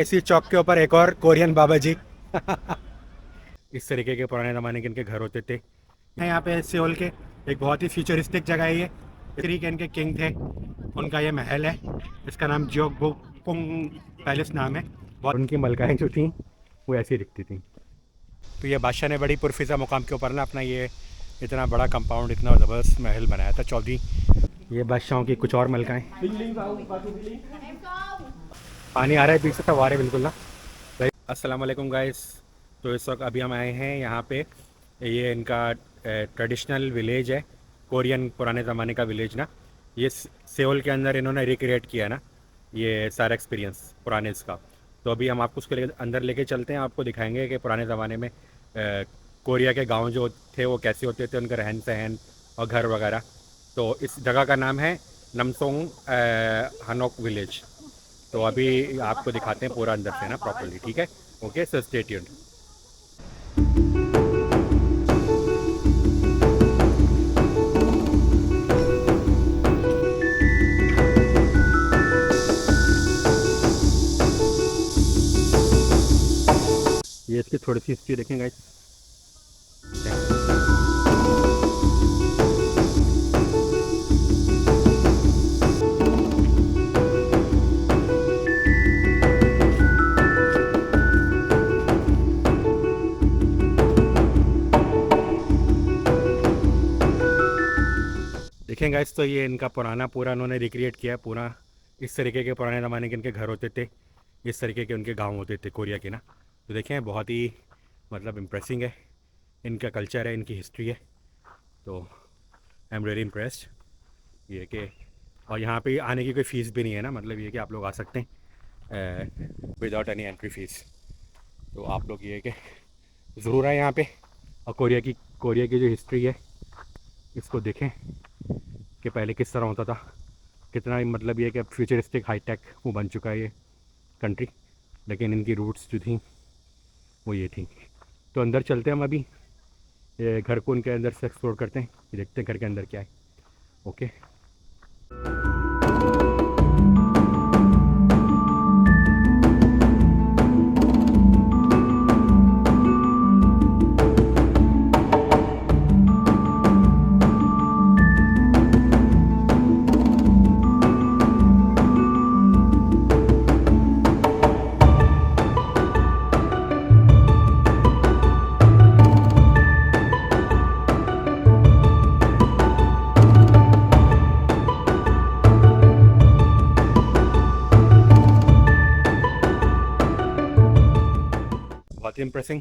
इसी चौक के ऊपर एक और कोरियन बाबा जी इस तरीके के पुराने ज़माने के इनके घर होते थे। यहाँ पे सियोल के एक बहुत ही फ्यूचरिस्टिक जगह है ये। श्री के इनके किंग थे, उनका ये महल है। इसका नाम जियोगबोकुंग पैलेस नाम है। बहुत उनकी मलकाएँ जो थी वो ऐसी दिखती थी। तो ये बादशाह ने बड़ी पुरफिज़ा मुकाम के ऊपर ना अपना ये इतना बड़ा कंपाउंड, इतना ज़बरदस्त महल बनाया था चौधरी। ये बादशाहों की कुछ और मलकाएँ। पानी आ रहा है, बीच से फव्वारे बिल्कुल ना। अस्सलाम वालेकुम गाइस। तो इस वक्त अभी हम आए हैं यहाँ पे, ये इनका ट्रेडिशनल विलेज है, कोरियन पुराने ज़माने का विलेज ना। ये सेओल के अंदर इन्होंने रिक्रिएट किया ना ये सारा एक्सपीरियंस पुराने इसका। तो अभी हम आपको उसके अंदर लेके चलते हैं, आपको दिखाएंगे कि पुराने ज़माने में कोरिया के गांव जो थे वो कैसे होते थे, उनका रहन सहन और घर वगैरह। तो इस जगह का नाम है नमसोंग हनोक विलेज। तो अभी आपको दिखाते हैं पूरा अंदर से ना प्रॉपर्ली, ठीक है। Okay so stay tuned. ये इसकी थोड़ी सी हिस्ट्री देखें गाइस। देखें गाइस, तो ये इनका पुराना पूरा उन्होंने रिक्रिएट किया है पूरा। इस तरीके के पुराने ज़माने के इनके घर होते थे, इस तरीके के उनके गांव होते थे कोरिया के ना। तो देखें बहुत ही मतलब इम्प्रेसिंग है, इनका कल्चर है, इनकी हिस्ट्री है। तो आई एम रियली इम्प्रेस्ड ये कि, और यहाँ पे आने की कोई फ़ीस भी नहीं है ना, मतलब ये कि आप लोग आ सकते हैं विदाउट एनी एंट्री फीस। तो आप लोग ये कि ज़रूर आए यहाँ पे और कोरिया की जो हिस्ट्री है इसको देखें कि पहले किस तरह होता था, कितना मतलब ये कि फ्यूचरिस्टिक हाईटेक वो बन चुका है ये कंट्री, लेकिन इनकी रूट्स जो थी वो ये थी। तो अंदर चलते हैं हम अभी, ये घर को उनके अंदर से एक्सप्लोर करते हैं, देखते हैं घर के अंदर क्या है। ओके बहुत ही इम्प्रेसिंग।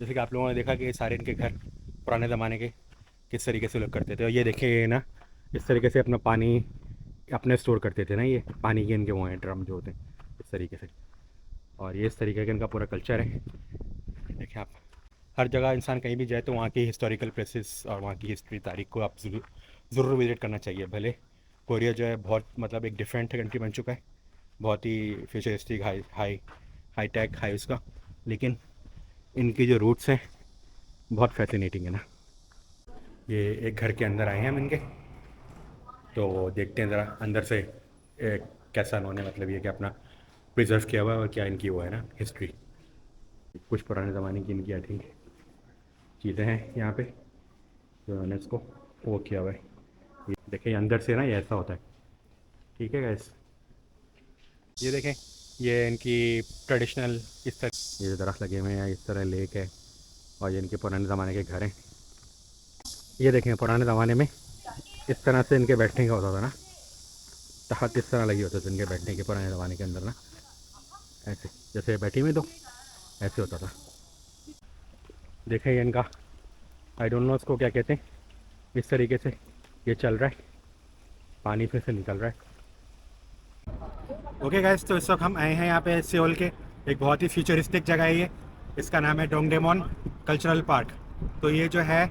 जैसे कि आप लोगों ने देखा कि ये सारे इनके घर पुराने ज़माने के किस तरीके से लोग करते थे। और ये देखिए ये ना इस तरीके से अपना पानी अपने स्टोर करते थे ना, ये पानी के इनके वो हैं ड्रम जो होते हैं इस तरीके से। और ये इस तरीके का इनका पूरा कल्चर है। देखिए आप, हर जगह इंसान कहीं भी जाए तो वहाँ की हिस्टोरिकल प्लेसेस और वहाँ की हिस्ट्री तारीख को आप ज़रूर विज़िट करना चाहिए। भले कोरिया जो है बहुत मतलब एक डिफरेंट कंट्री बन चुका है, बहुत ही फ्यूचरिस्टिक हाई टेक हाई उसका, लेकिन इनकी जो रूट्स हैं बहुत फैसिनेटिंग है ना। ये एक घर के अंदर आए हैं हम इनके, तो देखते हैं ज़रा अंदर से कैसा उन्होंने मतलब ये कि अपना प्रिजर्व किया हुआ है और क्या इनकी वो है ना हिस्ट्री। कुछ पुराने ज़माने की इनकी आई थिंक चीज़ें हैं यहाँ पे जो उन्होंने इसको वो किया हुआ है। ये देखें अंदर से ना ये ऐसा होता है, ठीक है गैस। ये देखें ये इनकी ट्रेडिशनल इस तरह ये दरख्त लगे हुए हैं, इस तरह लेक है और ये इनके पुराने ज़माने के घर हैं। ये देखें पुराने ज़माने में इस तरह से इनके बैठने का होता था ना, तहत इस तरह लगी होती थी इनके बैठने के पुराने ज़माने के अंदर ना, ऐसे जैसे बैठी हुई तो ऐसे होता था। देखें ये इनका आई डोंट नो इसको क्या कहते हैं, इस तरीके से ये चल रहा है, पानी फिर से निकल रहा है। ओके गाइस, तो इस वक्त हम आए हैं यहाँ पे सियोल के एक बहुत ही फ्यूचरिस्टिक जगह है ये। इसका नाम है डोंगडेमोन कल्चरल पार्क। तो ये जो है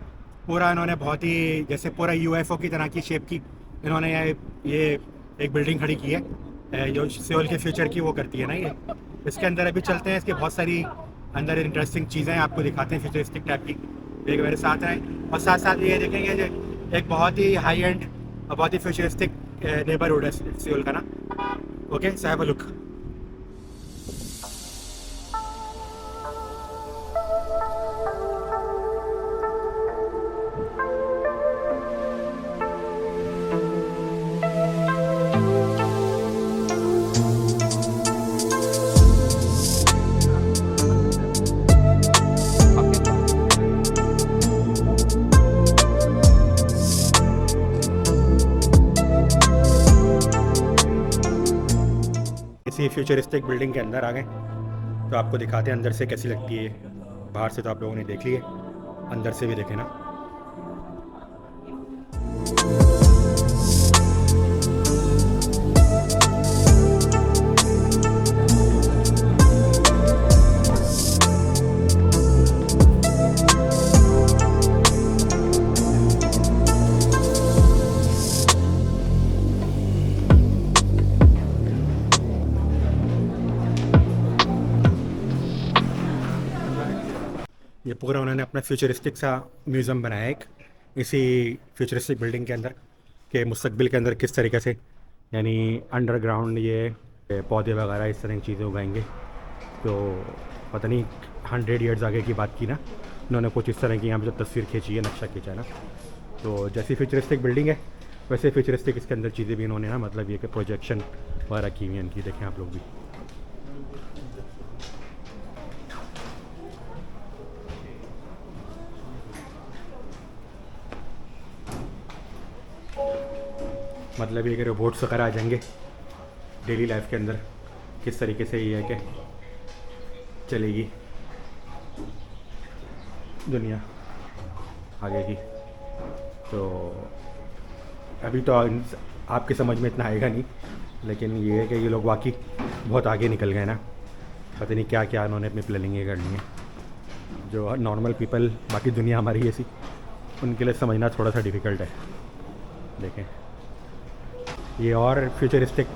पूरा इन्होंने बहुत ही जैसे पूरा यूएफओ की तरह की शेप की इन्होंने ये एक बिल्डिंग खड़ी की है जो सियोल के फ्यूचर की वो करती है ना ये। इसके अंदर अभी चलते हैं, इसकी बहुत सारी अंदर इंटरेस्टिंग चीज़ें आपको दिखाते हैं फ्यूचरिस्टिक टाइप की। एक मेरे साथ रहें और साथ साथ ये देखेंगे जो एक बहुत ही हाई एंड और बहुत ही फ्यूचरिस्टिक नेबरहुड है सियोल का ना। Okay so have a look. Futuristic building के अंदर आ गए, तो आपको दिखाते हैं अंदर से कैसी लगती है। बाहर से तो आप लोगों ने देख ली है, अंदर से भी देखें ना। ये पूरा उन्होंने अपना फ्यूचरिस्टिक सा म्यूज़ियम बनाया है एक, इसी फ्यूचरिस्टिक बिल्डिंग के अंदर, के मुस्तकबिल के अंदर किस तरीके से यानी अंडरग्राउंड ये पौधे वगैरह इस तरह की चीज़ें उगाएंगे। तो पता नहीं 100 ईयर्स आगे की बात की ना उन्होंने, कुछ इस तरह की यहाँ पे जो तस्वीर खींची है, नक्शा खींचा है ना। तो जैसी फ्यूचरिस्टिक बिल्डिंग है वैसे फ्यूचरिस्टिक इसके अंदर चीज़ें भी इन्होंने ना, मतलब ये कि प्रोजेक्शन वगैरह की हुई है इनकी, देखें आप लोग भी। मतलब ये कि रोबोट्स वगैरह आ जाएंगे डेली लाइफ के अंदर, किस तरीके से ये है कि चलेगी दुनिया आगे की। तो अभी तो आपकी समझ में इतना आएगा नहीं, लेकिन ये है कि ये लोग वाकई बहुत आगे निकल गए ना। पता नहीं क्या क्या उन्होंने अपनी प्लानिंग करनी है, जो नॉर्मल पीपल, बाकी दुनिया हमारी ऐसी, उनके लिए समझना थोड़ा सा डिफ़िकल्ट है। देखें ये और फ्यूचरिस्टिक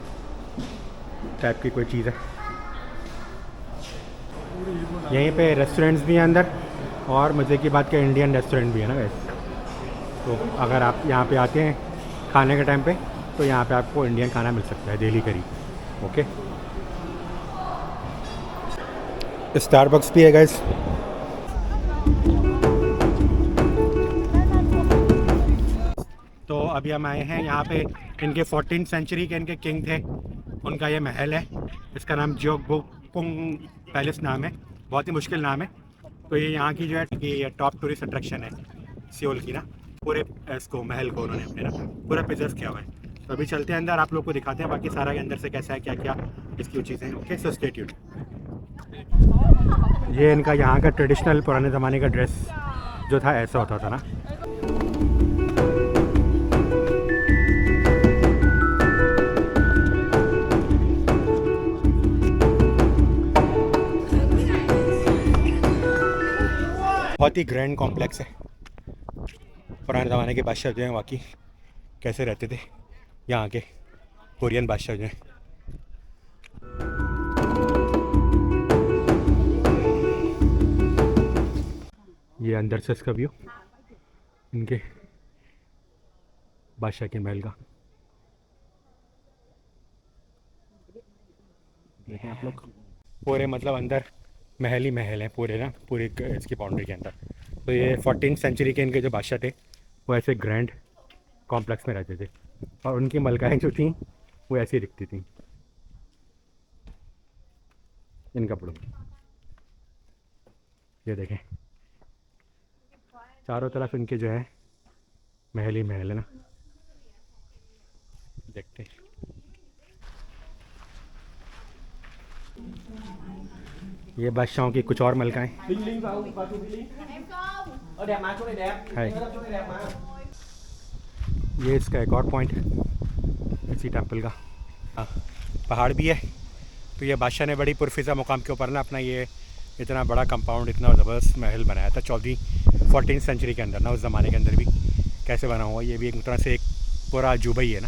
टाइप की कोई चीज़ है। यहीं पे रेस्टोरेंट्स भी हैं अंदर, और मज़े की बात क्या इंडियन रेस्टोरेंट भी है ना वैसे। तो अगर आप यहाँ पे आते हैं खाने के टाइम पे, तो यहाँ पे आपको इंडियन खाना मिल सकता है डेली करी। ओके, स्टारबक्स भी है गाइस। तो अभी हम आए हैं यहाँ पे, इनके 14th सेंचुरी के इनके किंग थे, उनका ये महल है। इसका नाम जियोग्बोकुंग पैलेस नाम है, बहुत ही मुश्किल नाम है। तो ये यहाँ की जो है कि टॉप टूरिस्ट अट्रैक्शन है सियोल की ना। पूरे इसको महल को उन्होंने अपने ना पूरा प्रिजर्व किया हुआ है। तो अभी चलते हैं अंदर, आप लोग को दिखाते हैं बाकी सारा के अंदर से कैसा है, क्या क्या इसकी चीज़ें। Okay, so stay tuned. ये इनका यहाँ का ट्रेडिशनल पुराने ज़माने का ड्रेस जो था ऐसा होता था ना। बहुत ही ग्रैंड कॉम्प्लेक्स है। पुराने ज़माने के बादशाह जो हैं वाकई कैसे रहते थे यहाँ के कोरियन बादशाह जो हैं। ये अंदर से इसका व्यू इनके बादशाह के महल का देखें आप लोग। पूरे मतलब अंदर महल ही महल हैं पूरे ना, पूरी इसकी बाउंड्री के अंदर। तो ये 14th सेंचुरी के इनके जो बादशाह थे वो ऐसे ग्रैंड कॉम्प्लेक्स में रहते थे, और उनकी मलकाएँ जो थीं वो ऐसी दिखती थी इन कपड़ों में। ये देखें चारों तरफ इनके जो है महल ही महल है ना। देखते हैं ये बादशाहों की कुछ और मलकाएँ। हाय, ये इसका एक और पॉइंट है इसी टेंपल का। हाँ, पहाड़ भी है। तो ये बादशाह ने बड़ी पुरफिज़ा मुकाम के ऊपर ना अपना ये इतना बड़ा कंपाउंड, इतना ज़बरदस्त महल बनाया था 14th सेंचुरी के अंदर ना। उस ज़माने के अंदर भी कैसे बना हुआ, ये भी एक तरह से एक पूरा अजूबा ही है ना।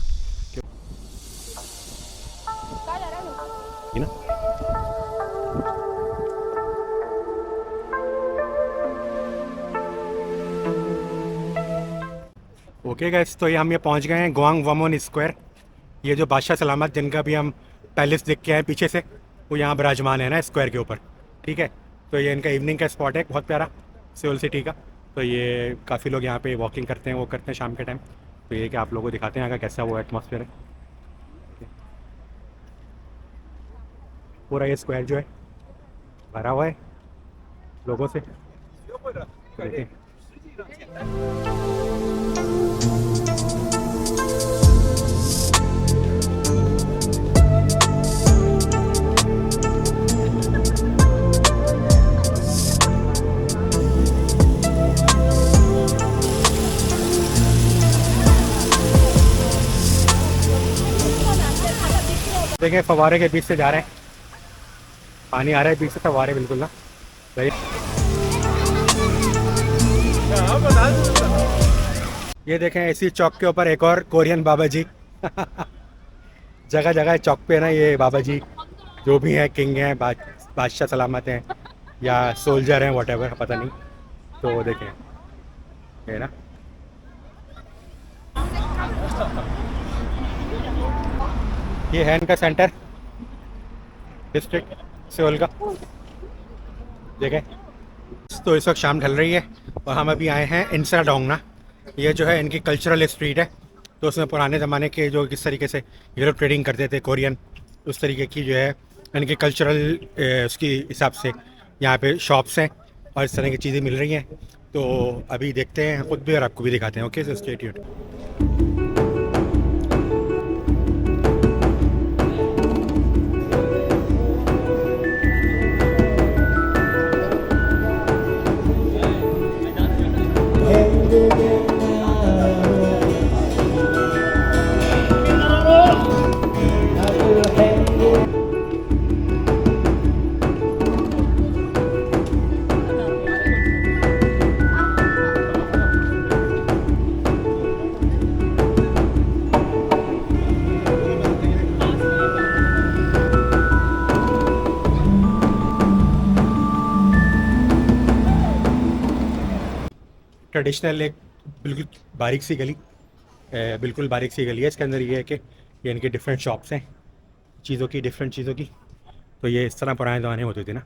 ओके गाइस, तो ये हम पहुंच गए हैं गवांगवामन स्क्वायर। ये जो बादशाह सलामत जिनका भी हम पैलेस देख के आए पीछे से, वो यहाँ विराजमान है ना स्क्वायर के ऊपर। ठीक है, तो ये इनका इवनिंग का स्पॉट है बहुत प्यारा सियोल सिटी का। तो ये काफ़ी लोग यहाँ पे वॉकिंग करते हैं, वो करते हैं शाम के टाइम। तो ये कि आप लोगों को दिखाते हैं यहाँ का कैसा वो एटमॉस्फेयर है। पूरा ये स्क्वायर जो है भरा हुआ है लोगों से। देखिए देखें फव्वारे के बीच से जा रहे हैं, पानी आ रहा है बीच से, फव्वारे बिल्कुल ना भाई। ये देखें इसी चौक के ऊपर एक और कोरियन बाबा जी जगह जगह चौक पे ना ये बाबा जी जो भी हैं, किंग हैं, बादशाह सलामत हैं या सोल्जर हैं, व्हाटएवर पता नहीं। तो देखें ये ना, ये है इनका सेंटर डिस्ट्रिक्ट सियोल का। देखें तो इस वक्त शाम ढल रही है और हम अभी आए हैं इंसाडोंग ना। ये जो है इनकी कल्चरल स्ट्रीट है, तो उसमें पुराने ज़माने के जो किस तरीके से ये लोग ट्रेडिंग करते थे कोरियन, उस तरीके की जो है इनके कल्चरल उसकी हिसाब से यहाँ पे शॉप्स हैं और इस तरह की चीज़ें मिल रही हैं। तो अभी देखते हैं खुद भी और आपको भी दिखाते हैं। Okay so stay tuned. Traditional एक बिल्कुल बारीक सी गली, बिल्कुल बारीक सी गली है। इसके अंदर ये है कि ये इनकी डिफरेंट शॉप्स हैं चीज़ों की, डिफरेंट चीज़ों की। तो ये इस तरह पुराने ज़माने होते थे ना।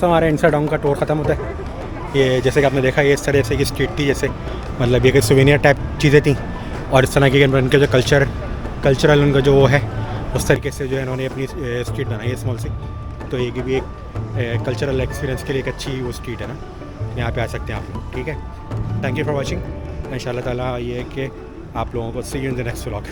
हमारे इंस्टाडोंग का टूर ख़त्म होता है। ये जैसे कि आपने देखा, ये इस तरह से की स्ट्रीट थी, जैसे मतलब ये कि सुवेनियर टाइप चीज़ें थी और इस तरह की उनके जो कल्चरल उनका जो वो है उस तरीके से जो है इन्होंने अपनी स्ट्रीट बनाई है स्मॉल सी। तो ये भी एक कल्चरल एक्सपीरियंस के लिए एक अच्छी वो स्ट्रीट है ना, यहाँ पे आ सकते हैं आप लोग। ठीक है, थैंक यू फॉर वॉचिंग। इंशाल्लाह ताला ये है कि आप लोगों को see you in the next vlog.